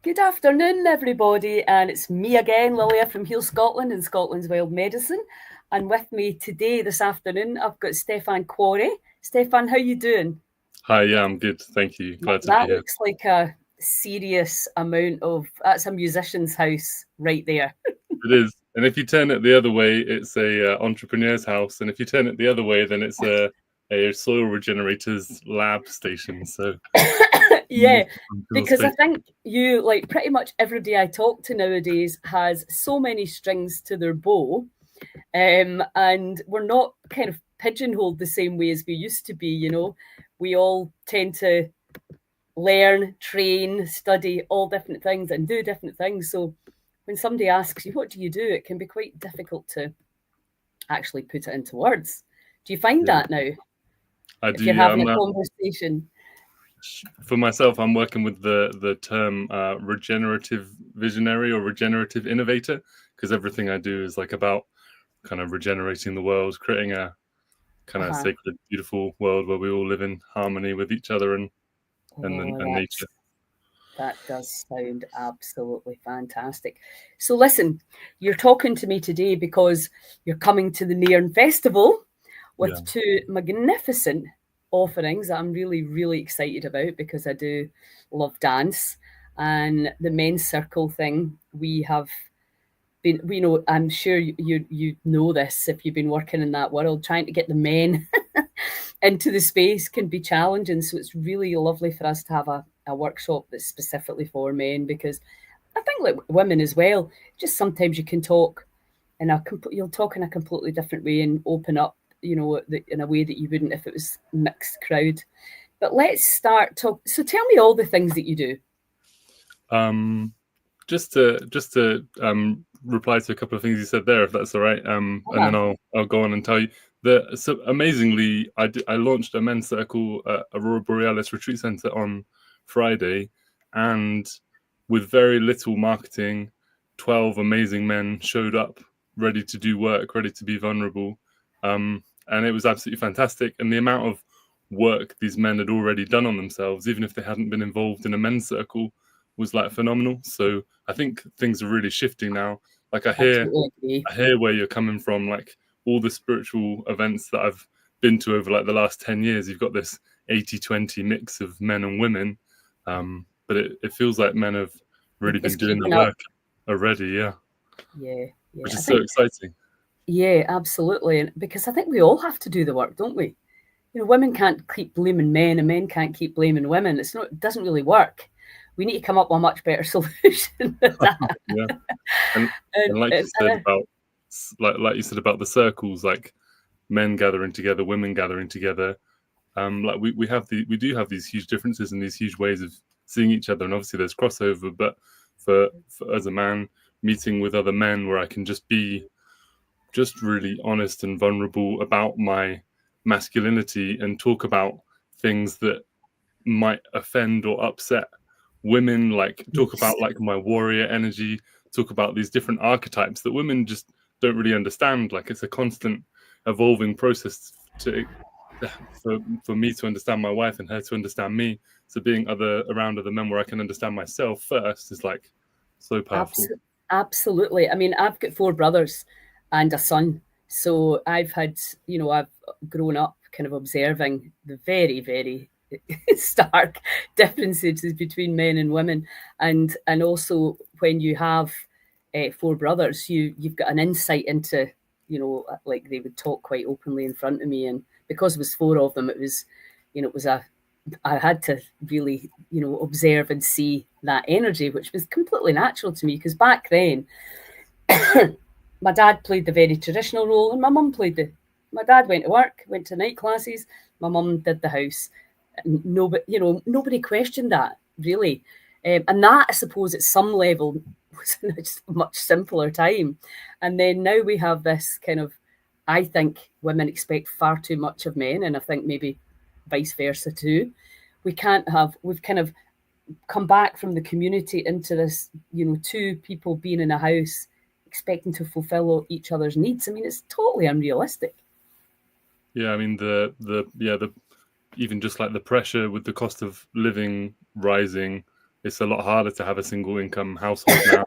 Good afternoon, everybody, and it's me again, Lilia from Heal Scotland and Scotland's Wild Medicine. And with me today, this afternoon, I've got Stefan Quarry. Stefan, how you doing? Hi, yeah, I'm good. Thank you. Glad to be That here. looks like a serious amount of. That's a musician's house right there. It is. And if you turn it the other way, it's a entrepreneur's house. And if you turn it the other way, then it's a soil regenerator's lab station. So Yeah, multifunctional because I space. think you, like pretty much everybody I talk to nowadays, has so many strings to their bow. And we're not kind of pigeonholed the same way as we used to be. We all tend to learn, train, study all different things and do different things. So when somebody asks you, what do you do? It can be quite difficult to actually put it into words. Do you find Yeah, that now I if do. you're Yeah, having a conversation? for myself, I'm working with the term regenerative visionary or regenerative innovator because everything I do is like about kind of regenerating the world, creating a kind of Uh-huh. sacred, beautiful world where we all live in harmony with each other Oh, and nature. that does sound absolutely fantastic. So listen, you're talking to me today because you're coming to the Nairn Festival Yeah. with two magnificent offerings that I'm really, really excited about because I do love dance. And the men's circle thing, we have been, I'm sure you know this if you've been working in that world, trying to get the men into the space can be challenging. So it's really lovely for us to have a workshop that's specifically for men because I think like women as well, just sometimes you can talk you'll talk in a completely different way and open up, in a way that you wouldn't if it was mixed crowd. But let's start talk. So tell me all the things that you do. Um, just to reply to a couple of things you said there, if that's all right, and then Yeah. I'll go on and tell you that. So amazingly, I launched a men's circle at Aurora Borealis Retreat Center on Friday, and with very little marketing, 12 amazing men showed up, ready to do work, ready to be vulnerable, and it was absolutely fantastic. And the amount of work these men had already done on themselves, even if they hadn't been involved in a men's circle, was like phenomenal. So I think things are really shifting now. Like I totally agree. I hear where you're coming from. Like all the spiritual events that I've been to over like the last 10 years, you've got this 80-20 mix of men and women. But it feels like men have really It's been doing the keeping up. work already. Yeah. Yeah, yeah. Which I is so think, exciting. yeah, absolutely. And because I think we all have to do the work, don't we? Women can't keep blaming men and men can't keep blaming women. It doesn't really work. We need to come up with a much better solution than that. Yeah. And, And and like you it's, said about, like you said about the circles, like men gathering together, women gathering together, like we do have these huge differences and these huge ways of seeing each other, and obviously there's crossover. But for as a man meeting with other men, where I can just be just really honest and vulnerable about my masculinity and talk about things that might offend or upset women, like talk yes, about like my warrior energy, talk about these different archetypes that women just don't really understand. Like it's a constant evolving process to for me to understand my wife and her to understand me. So being around other men where I can understand myself first is like so powerful. absolutely. I mean, I've got four brothers and a son. So I've grown up kind of observing the very, very stark differences between men and women. And also when you have four brothers, you've got an insight into, like they would talk quite openly in front of me. And because it was four of them, it was I had to really, observe and see that energy, which was completely natural to me because back then, my dad played the very traditional role and my mum played the. My dad went to work, went to night classes. My mum did the house. Nobody questioned that really, and that I suppose at some level was just a much simpler time. And then now we have this kind of. I think women expect far too much of men, and I think maybe vice versa too. We've kind of come back from the community into this, two people being in a house expecting to fulfill each other's needs. I mean, it's totally unrealistic. Yeah, I mean the even just like the pressure with the cost of living rising, it's a lot harder to have a single income household now.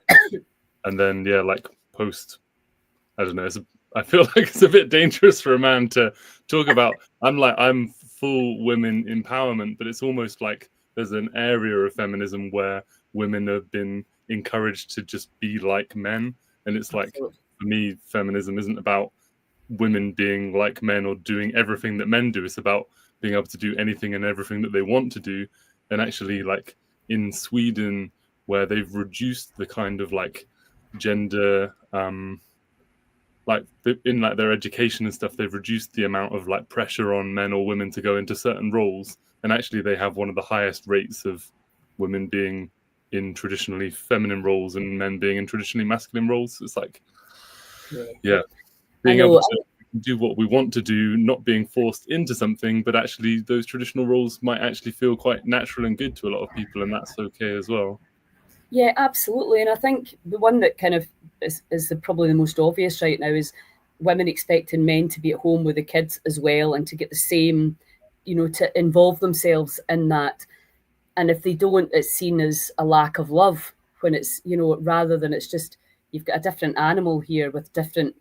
And then like post, I don't know, I feel like it's a bit dangerous for a man to talk about. I'm full women empowerment, but it's almost like there's an area of feminism where women have been encouraged to just be like men. And it's like, for me, feminism isn't about women being like men or doing everything that men do. It's about being able to do anything and everything that they want to do. And actually, like in Sweden, where they've reduced the kind of like gender, like in like their education and stuff, they've reduced the amount of like pressure on men or women to go into certain roles. And actually, they have one of the highest rates of women being in traditionally feminine roles and men being in traditionally masculine roles. It's like, being able to do what we want to do, not being forced into something, but actually those traditional roles might actually feel quite natural and good to a lot of people, and that's okay as well. Yeah, absolutely. And I think the one that kind of is probably the most obvious right now is women expecting men to be at home with the kids as well and to get the same, to involve themselves in that. And if they don't, it's seen as a lack of love, when it's, rather than it's just, you've got a different animal here with different,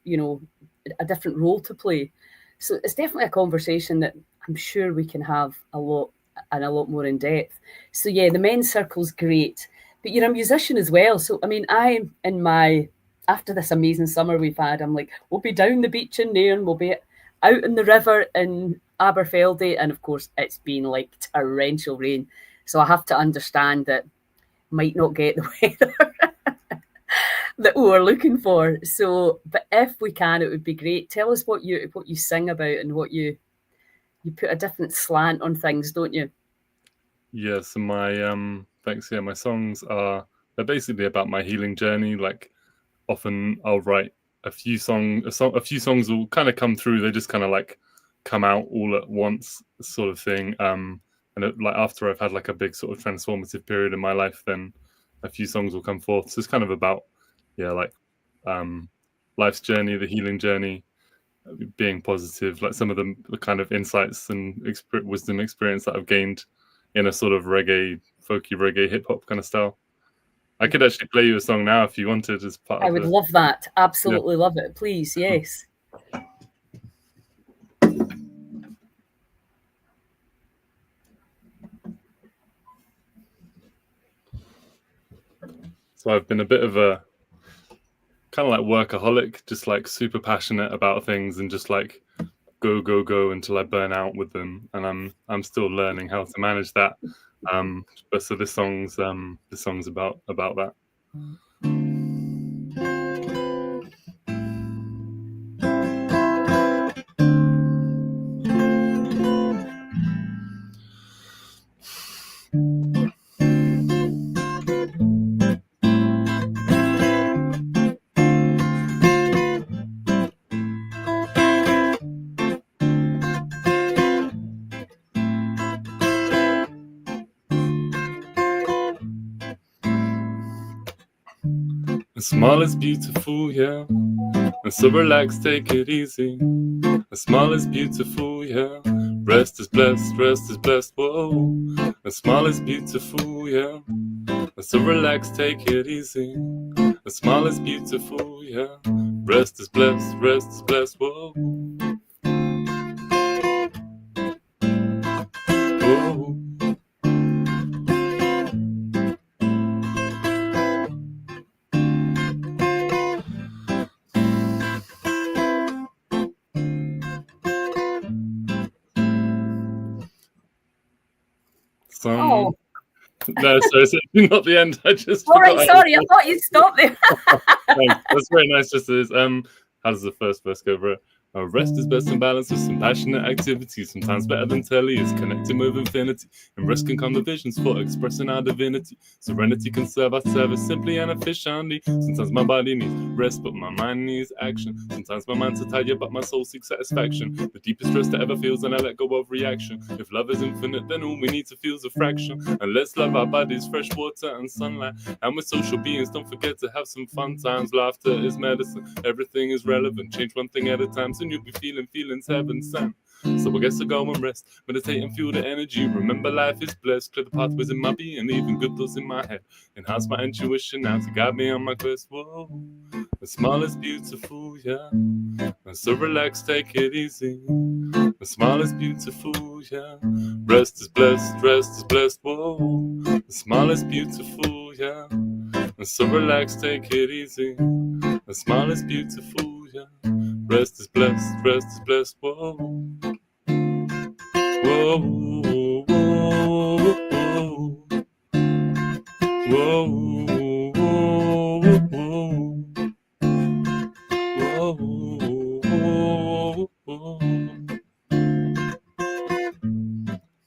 a different role to play. So it's definitely a conversation that I'm sure we can have a lot more in depth. So yeah, the men's circle's great, but you're a musician as well. So I mean, after this amazing summer we've had, I'm like, we'll be down the beach in Nairn, we'll be out in the river in Aberfeldy, and of course it's been like torrential rain. So I have to understand that might not get the weather that we were looking for. So, but if we can, it would be great. Tell us what you sing about and what you put a different slant on things, don't you? Yeah, so my thanks. Yeah, my songs they're basically about my healing journey. Like often I'll write a few songs will kind of come through. They just kind of like come out all at once, sort of thing. And like after I've had like a big sort of transformative period in my life, then a few songs will come forth. So it's kind of about like life's journey, the healing journey, being positive, like some of the kind of insights and wisdom experience that I've gained in a sort of folky reggae hip hop kind of style. I could actually play you a song now if you wanted as part of I would love that. Absolutely love it. Please, yes. So I've been a bit of a kind of like workaholic, just like super passionate about things and just like go until I burn out with them. And I'm still learning how to manage that. But so this song's about that. A smile is beautiful, yeah. And so relax, take it easy. A smile is beautiful, yeah. Rest is blessed, whoa. A smile is beautiful, yeah. And so relax, take it easy. A smile is beautiful, yeah. Rest is blessed, whoa. Whoa. No, sorry, it's not the end. I just all right, sorry, I thought you'd stop there. Thanks. That's very nice. Just as how does the first verse go over it? Rest is best in balance with some passionate activity. Sometimes better than telly is connecting with infinity. And rest can come the visions for expressing our divinity. Serenity can serve our service simply and efficiently. Sometimes my body needs rest, but my mind needs action. Sometimes my mind's tired, but my soul seeks satisfaction. The deepest rest that ever feels, and I let go of reaction. If love is infinite, then all we need to feel is a fraction. And let's love our bodies, fresh water and sunlight. And we're social beings, don't forget to have some fun times. Laughter is medicine, everything is relevant. Change one thing at a time, soon you'll be feeling feelings heaven sent. So I guess I'll go and rest, meditate and feel the energy. Remember life is blessed, clear the pathways in my being, even good thoughts in my head. Enhance my intuition now to guide me on my quest. Whoa, the smile is beautiful, yeah. So relax, take it easy. The smile is beautiful, yeah. Rest is blessed, whoa. The smile is beautiful, yeah. So relax, take it easy. The smile is beautiful, yeah. Rest is blessed, whoa. Whoa, whoa, whoa, whoa, whoa, whoa.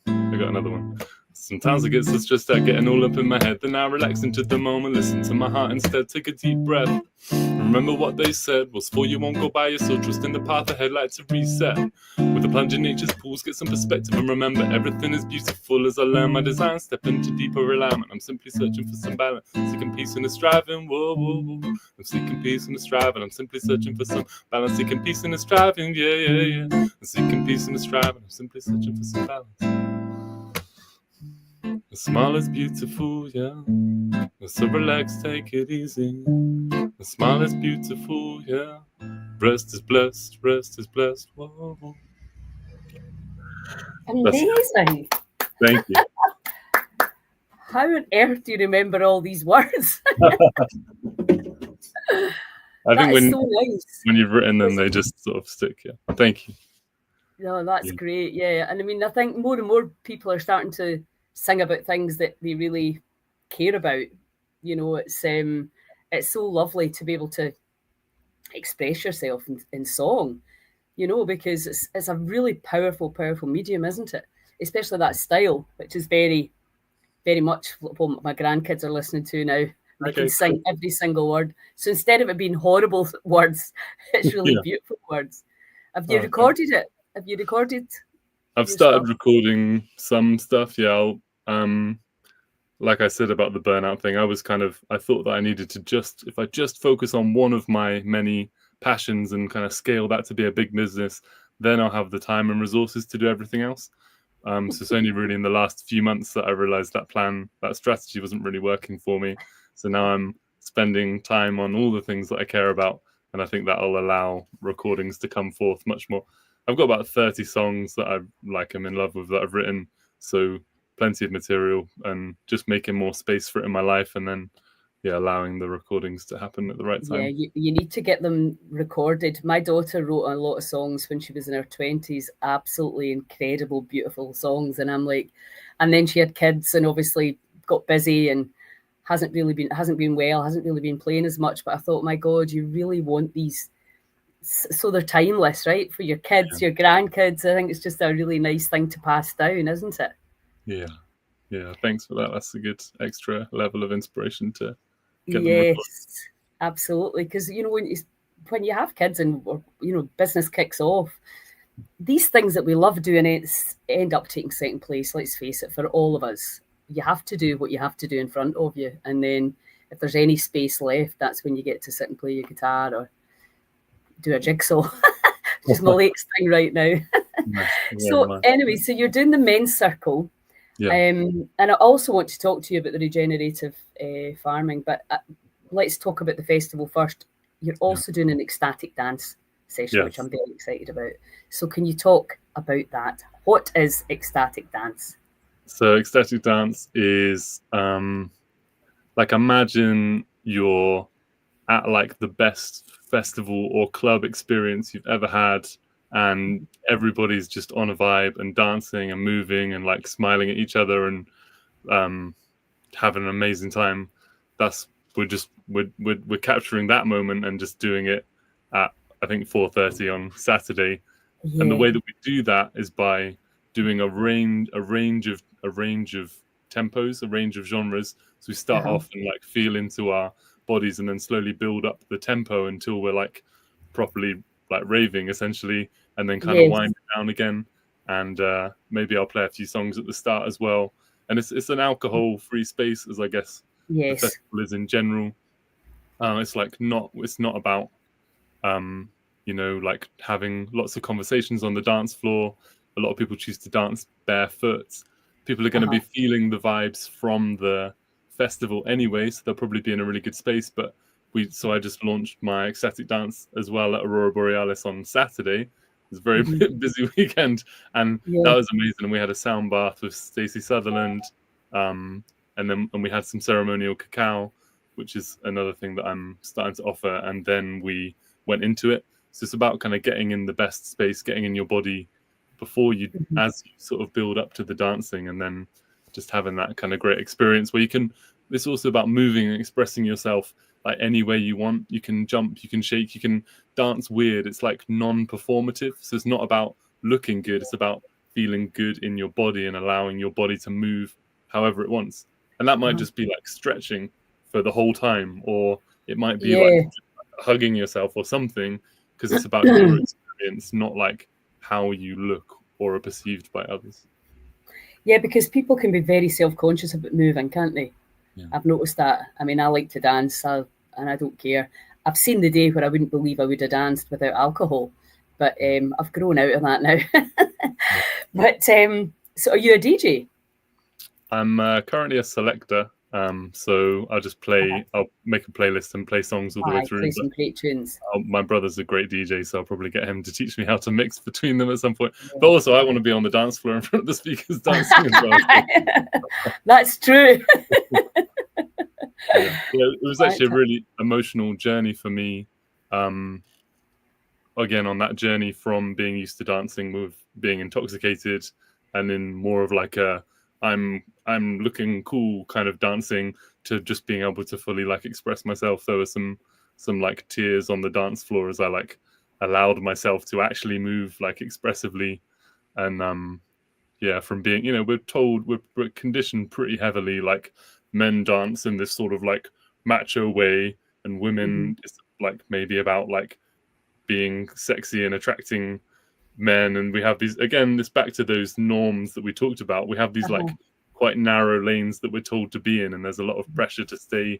I got another one. Sometimes it gets so stressed out, getting all up in my head. Then I relax into the moment, listen to my heart instead. Take a deep breath. Remember what they said, what's for you won't go by you, so trust in the path ahead, like to reset. With a plunge in nature's pools, get some perspective and remember everything is beautiful as I learn my design. Step into deeper alignment, I'm simply searching for some balance, seeking peace in the striving, whoa, whoa, whoa. I'm seeking peace in the striving, I'm simply searching for some balance, seeking peace in the striving, yeah, yeah, yeah. I'm seeking peace in the striving, I'm simply searching for some balance. The smile is beautiful, yeah. So relax, take it easy. The smile is beautiful, yeah. Rest is blessed, whoa. Amazing. Thank you. How on earth do you remember all these words? I think when so nice. you've written them, they just sort of stick, yeah. Thank you. No, that's great. Yeah. And I mean, I think more and more people are starting to sing about things that they really care about. You know, it's so lovely to be able to express yourself in song, you know, because it's a really powerful medium, isn't it? Especially that style, which is very, very much what my grandkids are listening to now. They can sing every single word. So instead of it being horrible words, it's really beautiful words. Have you recorded it? Have you recorded? I've started recording some stuff, yeah. Like I said about the burnout thing, I thought that I needed to if I just focus on one of my many passions and kind of scale that to be a big business, then I'll have the time and resources to do everything else. So it's only really in the last few months that I realized that strategy wasn't really working for me. So now I'm spending time on all the things that I care about. And I think that'll allow recordings to come forth much more. I've got about 30 songs that I'm in love with that I've written. So plenty of material and just making more space for it in my life. And then, allowing the recordings to happen at the right time. Yeah, you need to get them recorded. My daughter wrote a lot of songs when she was in her 20s, absolutely incredible, beautiful songs. And I'm like, and then she had kids and obviously got busy and hasn't been well, hasn't really been playing as much. But I thought, my God, you really want these, so they're timeless, right? For your kids, your grandkids. I think it's just a really nice thing to pass down, isn't it? Yeah, thanks for that. That's a good extra level of inspiration to get them recorded. Absolutely. Because, you know, when you have kids and, you know, business kicks off, these things that we love doing end up taking second place, let's face it, for all of us. You have to do what you have to do in front of you. And then if there's any space left, that's when you get to sit and play your guitar or do a jigsaw, which is my latest thing right now. So anyway, so you're doing the men's circle. Yeah. And I also want to talk to you about the regenerative farming, but let's talk about the festival first. You're also doing an ecstatic dance session, which I'm very excited about. So can you talk about that? What is ecstatic dance? So ecstatic dance is like, imagine you're at like the best festival or club experience you've ever had, and everybody's just on a vibe and dancing and moving and like smiling at each other and having an amazing time. We're capturing that moment and just doing it at, I think, 4:30 on Saturday. And the way that we do that is by doing a range of tempos, a range of genres. So we start off and like feel into our bodies and then slowly build up the tempo until we're like properly like raving essentially, and then kind of wind it down again. And maybe I'll play a few songs at the start as well. And it's an alcohol-free space, as I guess the festival is in general. It's not about you know, like having lots of conversations on the dance floor. A lot of people choose to dance barefoot. People are going to be feeling the vibes from the festival anyway, so they'll probably be in a really good space. But so I just launched my ecstatic dance as well at Aurora Borealis on Saturday. It was a very busy weekend, and that was amazing. And we had a sound bath with Stacey Sutherland, and we had some ceremonial cacao, which is another thing that I'm starting to offer. And then we went into it. So it's about kind of getting in the best space, getting in your body before you, as you sort of build up to the dancing, and then just having that kind of great experience where you can. It's also about moving and expressing yourself like any way you want. You can jump, you can shake, you can dance weird. It's like non-performative. So it's not about looking good. It's about feeling good in your body and allowing your body to move however it wants. And that might just be like stretching for the whole time, or it might be like hugging yourself or something, because it's about your experience, not like how you look or are perceived by others. Yeah, because people can be very self-conscious about moving, can't they? Yeah. I've noticed that. I mean, I like to dance, and I don't care. I've seen the day where I wouldn't believe I would have danced without alcohol, but I've grown out of that now. But so, are you a DJ? I'm currently a selector, so I'll just play. I'll make a playlist and play songs all the way through. Play some great tunes. My brother's a great DJ, so I'll probably get him to teach me how to mix between them at some point. But also, I want to be on the dance floor in front of the speakers dancing as well. That's true. It was actually a really emotional journey for me. Again, on that journey from being used to dancing with being intoxicated, and in more of like a I'm looking cool kind of dancing, to just being able to fully like express myself. There were some like tears on the dance floor as I like allowed myself to actually move like expressively. And from being, you know, we're conditioned pretty heavily, like men dance in this sort of like macho way, and women is like maybe about like being sexy and attracting men. And we have these, again, this back to those norms that we talked about. We have these like quite narrow lanes that we're told to be in, and there's a lot of pressure to stay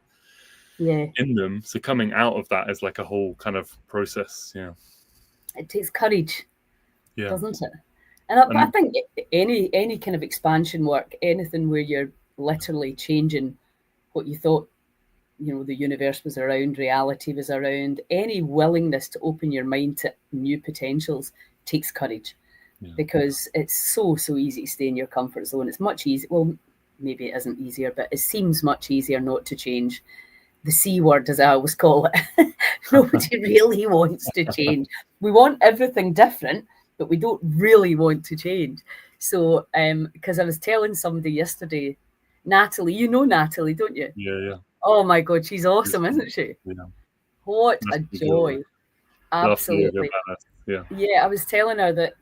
in them. So coming out of that is like a whole kind of process. It takes courage, doesn't it? And I think any kind of expansion work, anything where you're literally changing what you thought, you know, the universe was around, reality was around, any willingness to open your mind to new potentials takes courage. Because it's so easy to stay in your comfort zone. It's much easier. Well, maybe it isn't easier, but it seems much easier not to change. The C word, as I always call it. Nobody really wants to change. We want everything different, but we don't really want to change. So, because I was telling somebody yesterday, Natalie, you know Natalie, don't you? Yeah. Oh my God, she's awesome, isn't she? Yeah. What a joy. Absolutely. Yeah, I was telling her that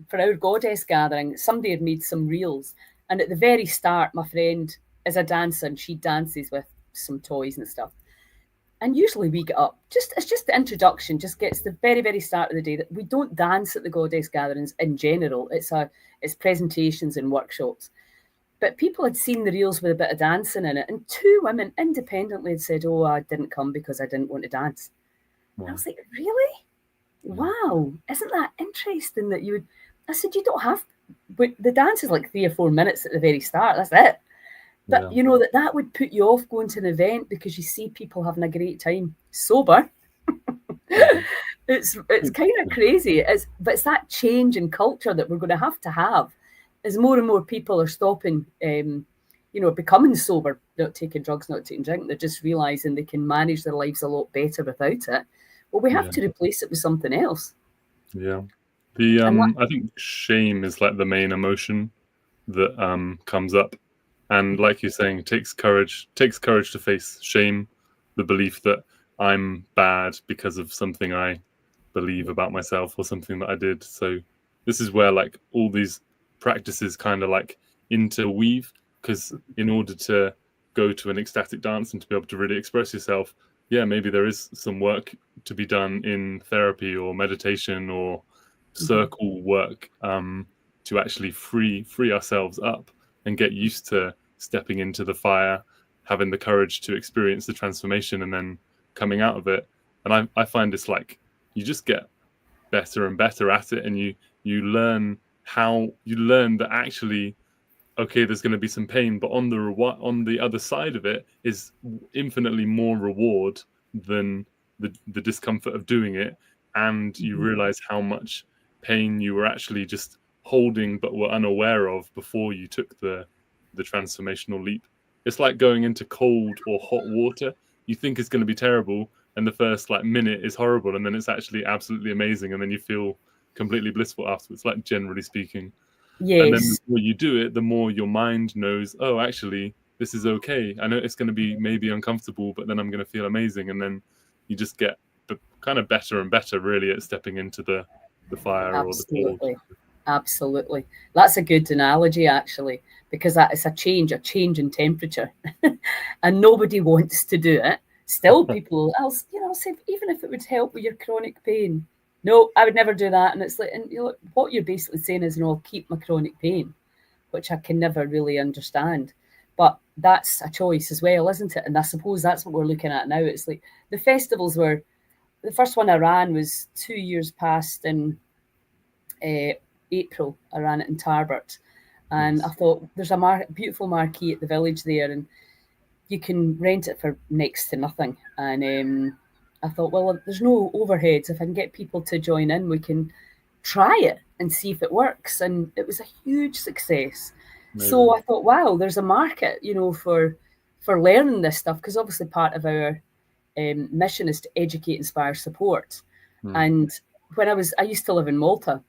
for our goddess gathering, somebody had made some reels. And at the very start, my friend is a dancer and she dances with some toys and stuff. And usually we get up, it's just the introduction, just gets the very, very start of the day. That we don't dance at the goddess gatherings in general. It's presentations and workshops. But people had seen the reels with a bit of dancing in it, and two women independently had said, "Oh, I didn't come because I didn't want to dance." Wow. I was like, "Really? Wow, isn't that interesting that you would?" I said, "You don't have." But the dance is like 3 or 4 minutes at the very start. That's it. But you know that would put you off going to an event because you see people having a great time sober. It's kind of crazy. But it's that change in culture that we're going to have as more and more people are stopping, becoming sober, not taking drugs, not taking drink. They're just realizing they can manage their lives a lot better without it. Well, we have to replace it with something else. Yeah. I think shame is like the main emotion that comes up. And like you're saying, it takes courage to face shame, the belief that I'm bad because of something I believe about myself or something that I did. So this is where like all these practices kind of like interweave, because in order to go to an ecstatic dance and to be able to really express yourself, maybe there is some work to be done in therapy or meditation or circle work to actually free ourselves up and get used to stepping into the fire, having the courage to experience the transformation, and then coming out of it. And I find it's like you just get better and better at it, and you learn that actually, okay, there's going to be some pain, but on the other side of it is infinitely more reward than the discomfort of doing it, and you realize how much pain you were actually just holding but were unaware of before you took the transformational leap. It's like going into cold or hot water. You think it's going to be terrible, and the first minute is horrible, and then it's actually absolutely amazing, and then you feel completely blissful afterwards, like generally speaking. And then the Yes. more you do it, the more your mind knows, oh, actually, this is okay. I know it's going to be maybe uncomfortable, but then I'm going to feel amazing. And then you just get kind of better and better, really, at stepping into the fire or the cold. Absolutely. Absolutely. That's a good analogy, actually, because that is a change in temperature. And nobody wants to do it. Still, people, I'll say, even if it would help with your chronic pain, no, I would never do that. And it's like, and what you're basically saying is, I'll keep my chronic pain, which I can never really understand. But that's a choice as well, isn't it? And I suppose that's what we're looking at now. It's like the festivals were, the first one I ran was 2 years past in April. I ran it in Tarbert, and Nice. I thought there's a beautiful marquee at the village there, and you can rent it for next to nothing. And I thought, well, there's no overheads. If I can get people to join in, we can try it and see if it works. And it was a huge success. Amazing. So I thought, wow, there's a market, for learning this stuff, because obviously part of our mission is to educate, inspire, support. And when I used to live in Malta,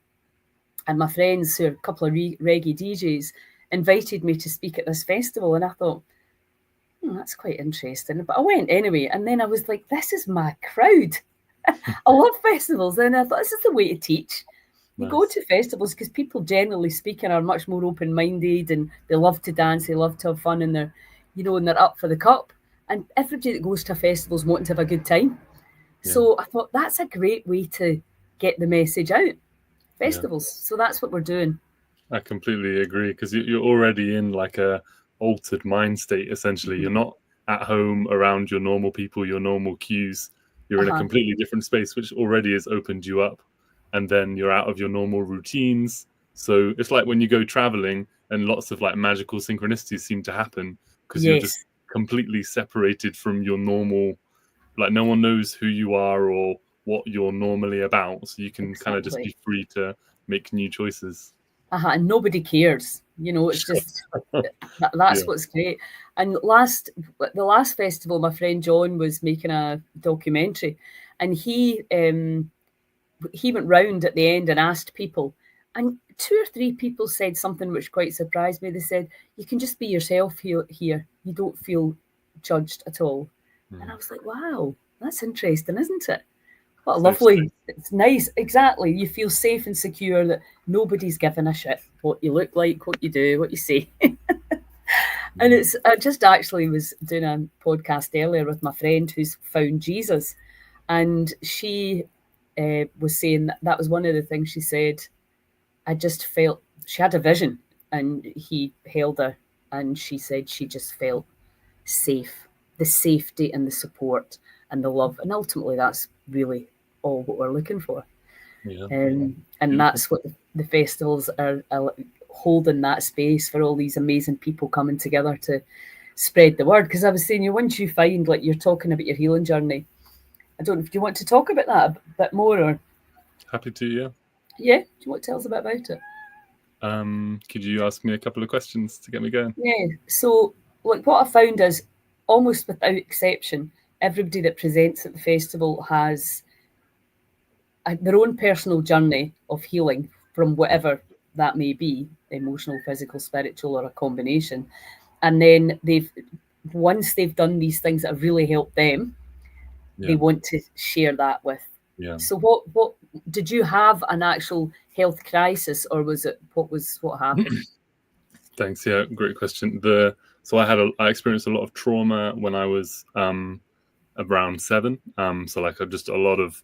and my friends, who are a couple of reggae DJs, invited me to speak at this festival, and I thought, that's quite interesting. But I went anyway, and then I was like, this is my crowd. I love festivals, and I thought this is the way to teach. You go Nice. to festivals because people, generally speaking, are much more open-minded, and they love to dance, they love to have fun, and they're up for the cup. And everybody that goes to a festival is wanting to have a good time. Yeah. So I thought that's a great way to get the message out. Yeah. Festivals. So that's what we're doing. I completely agree, because you're already in like a altered mind state, essentially. You're not at home around your normal people, your normal cues. You're in a completely different space, which already has opened you up. And then you're out of your normal routines. So it's like when you go traveling and lots of like magical synchronicities seem to happen, because you're just completely separated from your normal, like no one knows who you are or what you're normally about. So you can kind of just be free to make new choices. And nobody cares. It's just, that's what's great. And the last festival, my friend John was making a documentary, and he went round at the end and asked people, and 2 or 3 people said something which quite surprised me. They said, you can just be yourself here. You don't feel judged at all. And I was like, wow, that's interesting, isn't it? What a lovely, it's nice. Exactly. You feel safe and secure that nobody's giving a shit what you look like, what you do, what you say. And I just actually was doing a podcast earlier with my friend who's found Jesus. And she was saying that was one of the things she said. I just felt, she had a vision, and he held her, and she said she just felt safe, the safety and the support and the love. And ultimately that's really all what we're looking for. And that's what the festivals are holding, that space for all these amazing people coming together to spread the word. Because I was saying, once you find, like you're talking about your healing journey, I don't know if you want to talk about that a bit more, or happy to. Do you want to tell us a bit about it? Could you ask me a couple of questions to get me going? So like what I found is, almost without exception, everybody that presents at the festival has their own personal journey of healing from whatever that may be, emotional, physical, spiritual, or a combination. And then once they've done these things that have really helped them, they want to share that with. So what did you have, an actual health crisis, or what happened? Thanks. Yeah, great question. So I experienced a lot of trauma when I was around 7. So like just a lot of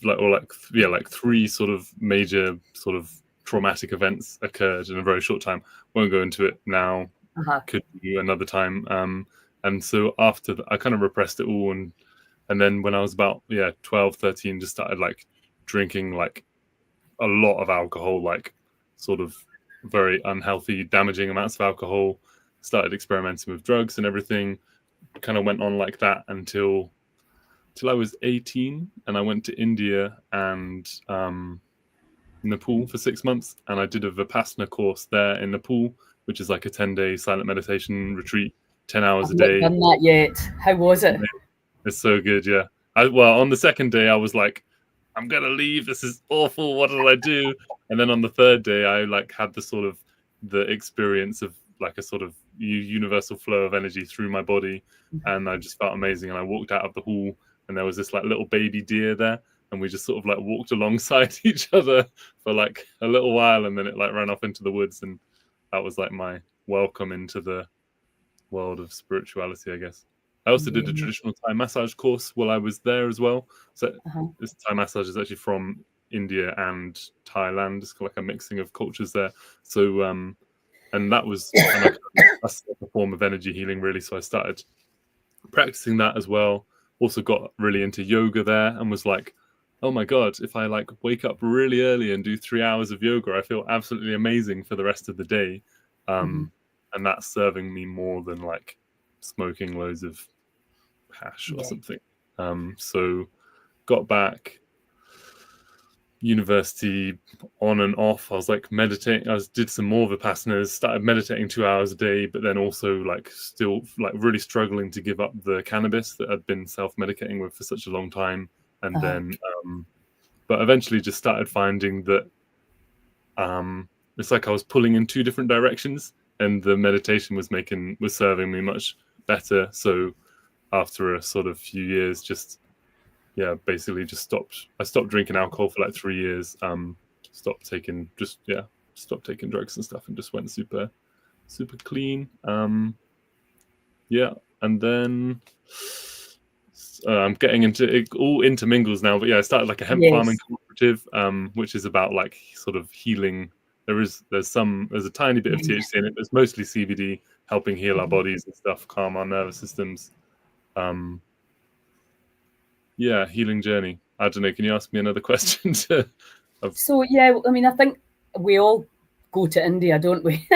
like 3 sort of major sort of traumatic events occurred in a very short time. Won't go into it now. Could do another time. And so after that, I kind of repressed it all, and And then when I was about 12, 13, just started like drinking like a lot of alcohol, like sort of very unhealthy, damaging amounts of alcohol. Started experimenting with drugs and everything. Kind of went on like that until I was 18, and I went to India and Nepal for 6 months, and I did a Vipassana course there in Nepal, which is like a 10-day silent meditation retreat, 10 hours I've a not day. done that yet. How was it? It's so good, yeah. Well, on the second day, I was like, I'm gonna leave. This is awful. What did I do? And then on the third day, I like had the experience of like a sort of universal flow of energy through my body, and I just felt amazing. And I walked out of the hall, and there was this like little baby deer there, and we just sort of like walked alongside each other for like a little while, and then it like ran off into the woods, and that was like my welcome into the world of spirituality, I guess. I also did a Yeah. traditional Thai massage course while I was there as well. So Uh-huh. this Thai massage is actually from India and Thailand. It's like a mixing of cultures there. So and that's a form of energy healing, really. So I started practicing that as well. Also got really into yoga there, and was like, oh my god, if I like wake up really early and do 3 hours of yoga, I feel absolutely amazing for the rest of the day. Mm-hmm. And that's serving me more than like smoking loads of hash or Yeah. something. So got back university on and off. I was like meditating. Did some more Vipassanas, started meditating 2 hours a day, but then also like still like really struggling to give up the cannabis that I'd been self-medicating with for such a long time. And Uh-huh. then but eventually just started finding that it's like I was pulling in two different directions, and the meditation was serving me much better. So after a sort of few years, just basically just stopped. I stopped drinking alcohol for like 3 years. Stopped taking drugs and stuff, and just went super clean. And then I'm getting into it all intermingles now. But yeah, I started like a hemp farming Yes. cooperative, which is about like sort of healing. There's a tiny bit of THC in it, but it's mostly CBD, helping heal our bodies and stuff, calm our nervous systems. Healing journey. I don't know. Can you ask me another question? So yeah, I mean, I think we all go to India, don't we?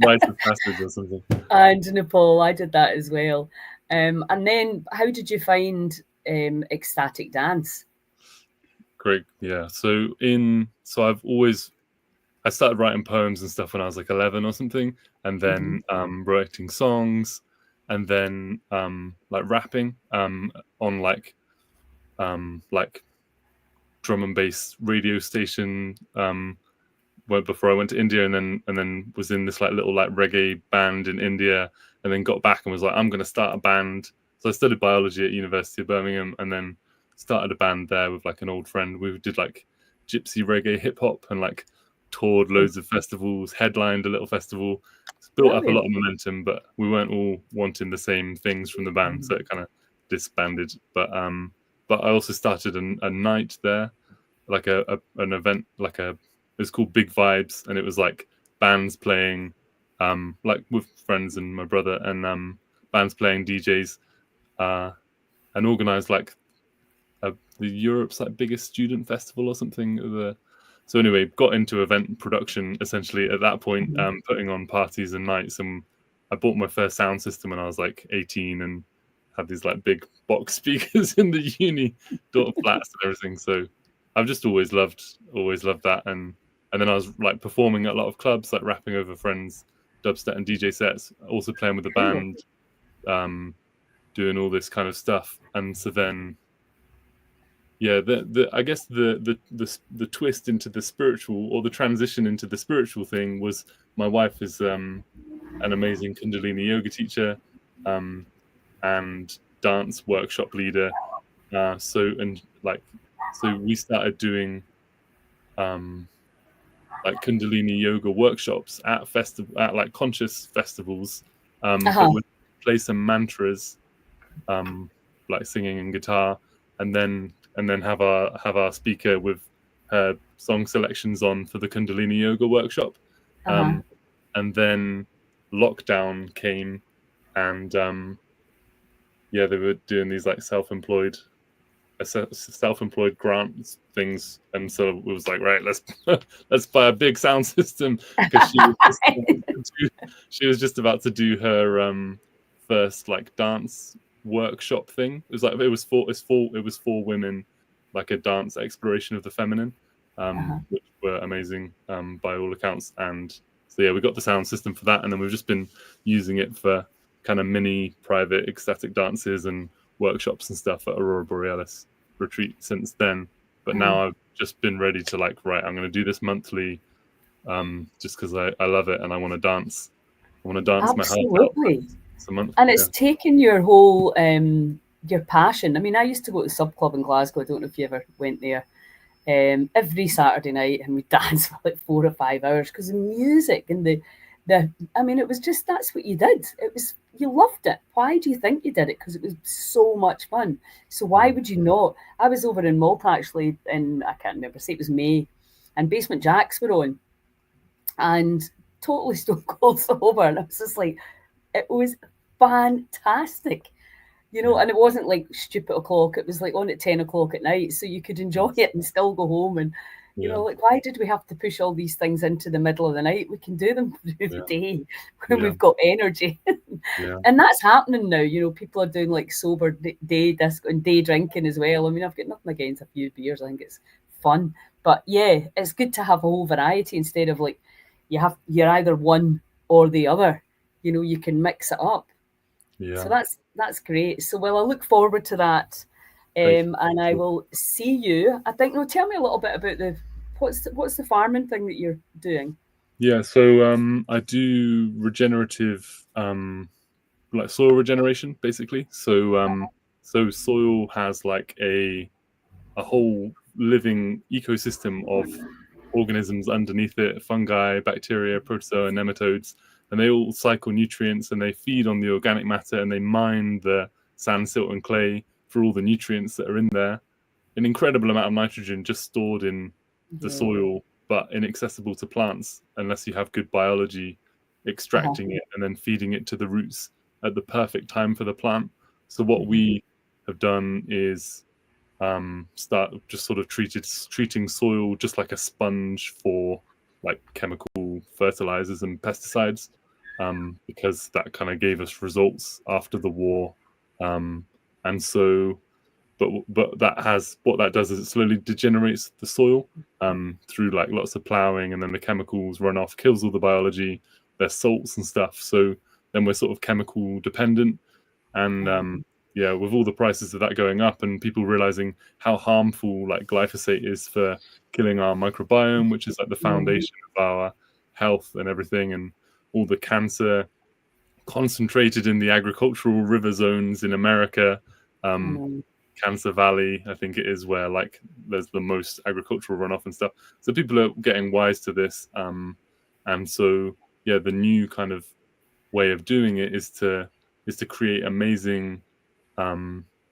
Rites of passage or something. And Nepal, I did that as well. And then, how did you find ecstatic dance? Great. Yeah. So I started writing poems and stuff when I was like 11 or something, and then writing songs, and then like rapping on like drum and bass radio station before I went to India, and then was in this like little like reggae band in India, and then got back and was like, I'm going to start a band. So I studied biology at University of Birmingham, and then started a band there with like an old friend. We did like gypsy reggae hip hop, and like toured loads of festivals, headlined a little festival. It's built up a lot of momentum, but we weren't all wanting the same things from the band, so it kind of disbanded. But I also started a night there, like an event, like it was called Big Vibes, and it was like bands playing, like with friends and my brother, and bands playing, DJs, and organized like the Europe's like biggest student festival or something. So anyway, got into event production essentially at that point, putting on parties and nights, and I bought my first sound system when I was like 18, and had these like big box speakers in the uni daughter flats and everything. So I've just always loved that, and then I was like performing at a lot of clubs, like rapping over friends' dubstep and DJ sets, also playing with the band, doing all this kind of stuff. And so then I guess the twist into the spiritual, or the transition into the spiritual thing, was my wife is an amazing Kundalini yoga teacher, and dance workshop leader. So we started doing like Kundalini yoga workshops at like conscious festivals, but would play some mantras, like singing and guitar, and then have our speaker with her song selections on for the Kundalini yoga workshop. And then lockdown came, and yeah, they were doing these like self-employed grant things, and so it was like, right, let's buy a big sound system, because she was just about to do her first like dance workshop thing. It was like it was for women, like a dance exploration of the feminine, which were amazing by all accounts. And so yeah, we got the sound system for that, and then we've just been using it for kind of mini private ecstatic dances and workshops and stuff at Aurora Borealis retreat since then. But now I've just been ready to like, right, I'm going to do this monthly, just because I love it and I want to dance. I want to dance my heart out. Absolutely. It's a month. And Yeah. it's taken your whole your passion. I mean, I used to go to the sub club in Glasgow. I don't know if you ever went there. Every Saturday night, and we danced for like 4 or 5 hours because the music and the. I mean, it was just that's what you did. It was you loved it. Why do you think you did it? Because it was so much fun. So why would you not? I was over in Malta actually, in I can't remember. Say it was May, and Basement Jacks were on, and totally stone cold sober, and I was just like, it was fantastic. And it wasn't like stupid o'clock. It was like on at 10 o'clock at night, so you could enjoy it and still go home. And Yeah. like, why did we have to push all these things into the middle of the night? We can do them through the day when we've got energy. And that's happening now. People are doing like sober day disco and day drinking as well. I mean, I've got nothing against a few beers. I think it's fun, but yeah, it's good to have a whole variety instead of like you're either one or the other. You can mix it up. Yeah. So that's great. So well, I look forward to that, and I will see you. I think. No, tell me a little bit about what's the farming thing that you're doing. Yeah. So I do regenerative, like soil regeneration, basically. So soil has like a whole living ecosystem of organisms underneath it: fungi, bacteria, protozoa, nematodes, and they all cycle nutrients, and they feed on the organic matter, and they mine the sand, silt, and clay for all the nutrients that are in there. An incredible amount of nitrogen just stored in the soil, but inaccessible to plants unless you have good biology extracting it and then feeding it to the roots at the perfect time for the plant. So what we have done is start just sort of treating soil just like a sponge for like chemical fertilizers and pesticides, because that kind of gave us results after the war. And so but what that does is it slowly degenerates the soil through like lots of plowing, and then the chemicals run off, kills all the biology. There's salts and stuff, so then we're sort of chemical dependent. And yeah, with all the prices of that going up and people realizing how harmful like glyphosate is for killing our microbiome, which is like the foundation of our health and everything, and all the cancer concentrated in the agricultural river zones in America, Cancer Valley, I think it is, where like there's the most agricultural runoff and stuff. So people are getting wise to this, and so yeah, the new kind of way of doing it is to create amazing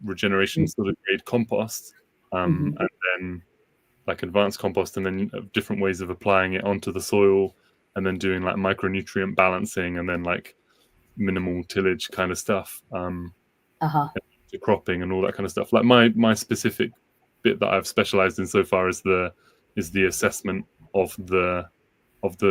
regeneration sort of grade compost, and then like advanced compost, and then different ways of applying it onto the soil, and then doing like micronutrient balancing, and then like minimal tillage kind of stuff, cropping and all that kind of stuff. Like my specific bit that I've specialized in so far is the assessment of the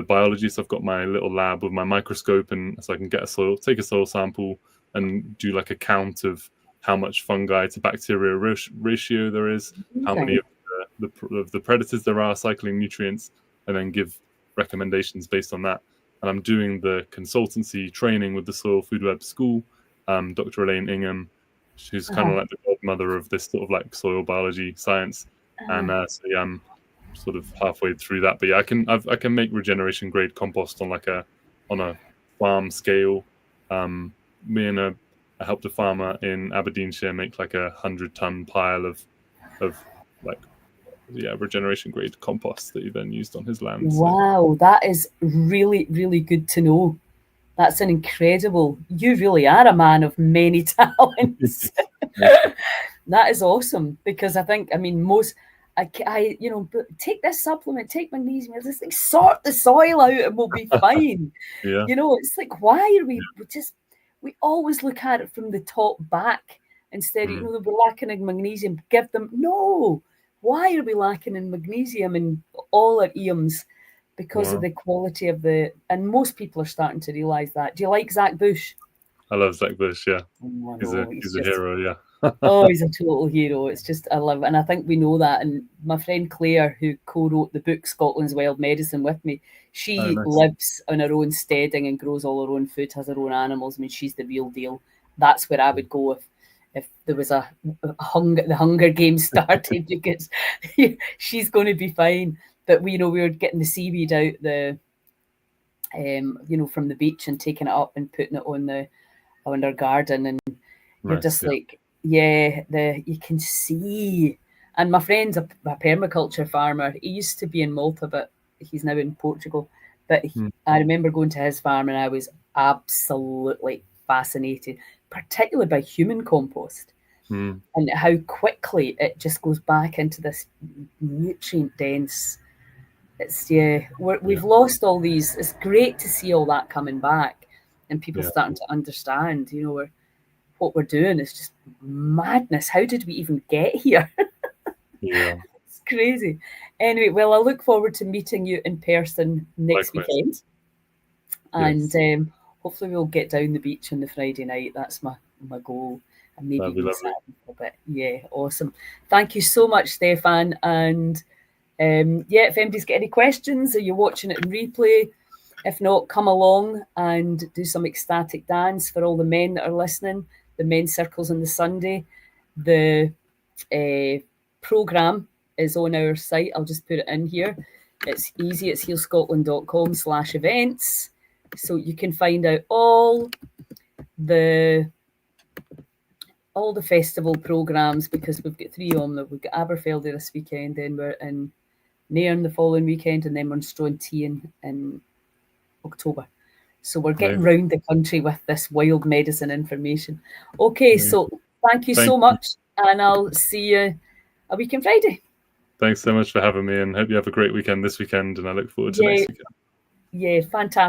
biology. So I've got my little lab with my microscope, and so I can take a soil sample and do like a count of how much fungi to bacteria ratio there is, how many of the predators there are cycling nutrients, and then give recommendations based on that. And I'm doing the consultancy training with the Soil Food Web School, Dr. Elaine Ingham, who's kind of like the godmother of this sort of like soil biology science. And so yeah, I'm sort of halfway through that. But yeah, I can make regeneration grade compost on a farm scale. I helped a farmer in Aberdeenshire make like 100-ton pile of like regeneration grade compost that he then used on his land. Wow, that is really, really good to know. That's an incredible. You really are a man of many talents. That is awesome, because I mean, most I take this supplement, take magnesium, just like sort the soil out and we'll be fine. Yeah. It's like, why are we always look at it from the top back, Instead, they were lacking in magnesium. Give them, no. Why are we lacking in magnesium in all our EMs? Because of the quality of and most people are starting to realise that. Do you like Zach Bush? I love Zach Bush, yeah. Oh, he's a hero, yeah. Oh, he's a total hero. It's just, I love it. And I think we know that. And my friend Claire, who co-wrote the book Scotland's Wild Medicine with me, she lives on her own steading and grows all her own food, has her own animals. I mean, she's the real deal. That's where I would go if there was the Hunger Games started, because she's going to be fine. But we were getting the seaweed out from the beach and taking it up and putting it on our garden, and you're just like, you can see. And my friend's a permaculture farmer. He used to be in Malta, but he's now in Portugal. But I remember going to his farm and I was absolutely fascinated, particularly by human compost and how quickly it just goes back into this nutrient dense. It's we've lost all these. It's great to see all that coming back and people starting to understand, what we're doing is just madness. How did we even get here? It's crazy. Anyway, well, I look forward to meeting you in person next weekend. And hopefully we'll get down the beach on the Friday night. That's my goal. And maybe even Saturday a bit. Yeah, awesome. Thank you so much, Stefan. And if anybody's got any questions, are you watching it in replay? If not, come along and do some ecstatic dance for all the men that are listening. The men's circles on the Sunday. The programme is on our site. I'll just put it in here. It's easy. It's healscotland.com/events. So you can find out all the festival programmes, because we've got 3 on them. We've got Aberfeldy this weekend, then we're in Nairn the following weekend, and then we're in Strontian in October. So we're getting round the country with this wild medicine information. Okay, so thank you so much, and I'll see you a week on Friday. Thanks so much for having me, and hope you have a great weekend this weekend, and I look forward to next weekend. Yeah, fantastic.